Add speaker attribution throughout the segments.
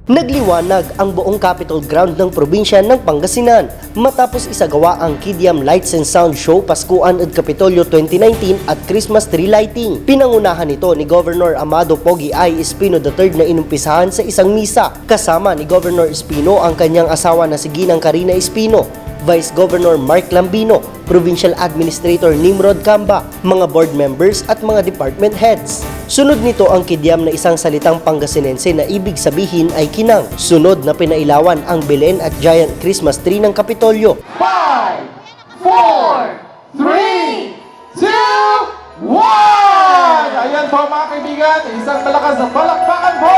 Speaker 1: Nagliwanag ang buong Capitol Ground ng probinsya ng Pangasinan matapos isagawa ang Kidiam Lights and Sound Show Paskuan at Kapitolyo 2019 at Christmas tree lighting. Pinangunahan nito ni Governor Amado Pogi I. Espino III na inumpisahan sa isang misa. Kasama ni Governor Espino ang kanyang asawa na si Ginang Carina Espino, Vice Governor Mark Lambino, Provincial Administrator Nimrod Camba, mga board members at mga department heads. Sunod nito ang kidyam na isang salitang Pangasinense na ibig sabihin ay kinang. Sunod na pinailawan ang Belen at giant Christmas tree ng Kapitolyo.
Speaker 2: 5, 4, 3, 2, 1! Ayan po mga kaibigan, isang malakas na palakpakan po!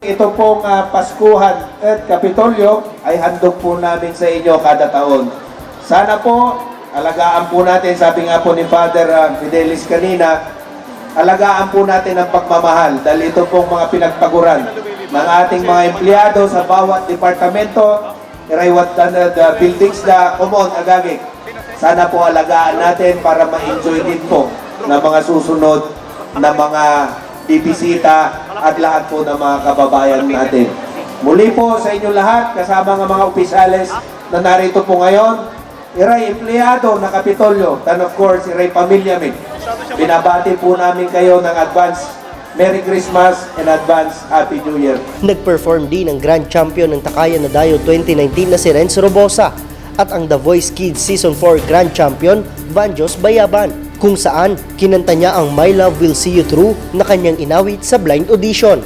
Speaker 3: Ito pong Paskuhan at Kapitolyo ay handog po namin sa inyo kada taon. Sana po, alagaan po natin, sabi nga po ni Father Fidelis kanina, alagaan po natin ang pagmamahal dahil ito pong mga pinagpaguran ng ating mga empleyado sa bawat departamento, what the buildings na common agagig. Sana po alagaan natin para ma-enjoy din po ng mga susunod na mga bibisita at lahat po ng mga kababayan natin. Muli po sa inyo lahat, kasama ng mga opisyales na narito po ngayon, iray empleyado na Kapitolyo, and of course, iray pamilya mi. Binabati po namin kayo ng advance Merry Christmas and advance Happy New Year.
Speaker 1: Nag-perform din ang Grand Champion ng Takayan na Dayo 2019 na si Renzo Robosa at ang The Voice Kids Season 4 Grand Champion Vanjos Bayaban, kung saan kinanta niya ang My Love Will See You Through na kanyang inawit sa blind audition.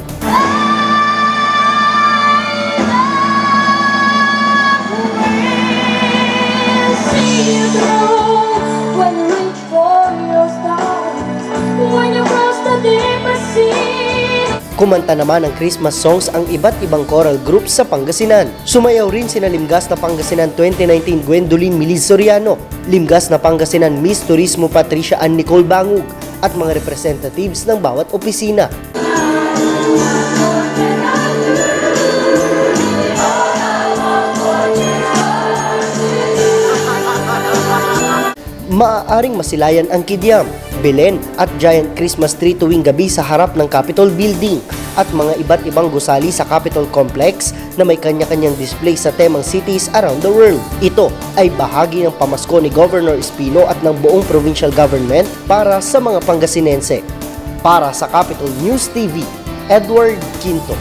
Speaker 1: Kumanta naman ng Christmas songs ang iba't ibang choral groups sa Pangasinan. Sumayaw rin sina Limgas na Pangasinan 2019 Gwendolyn Miliz Soriano, Limgas na Pangasinan Miss Turismo Patricia Ann Nicole Bangug at mga representatives ng bawat opisina. Maaaring masilayan ang kidyam, Belen at giant Christmas tree tuwing gabi sa harap ng Capitol Building at mga iba't ibang gusali sa Capitol Complex na may kanya-kanyang display sa temang cities around the world. Ito ay bahagi ng pamasko ni Governor Espino at ng buong provincial government para sa mga Pangasinense. Para sa Capitol News TV, Edward Quinto.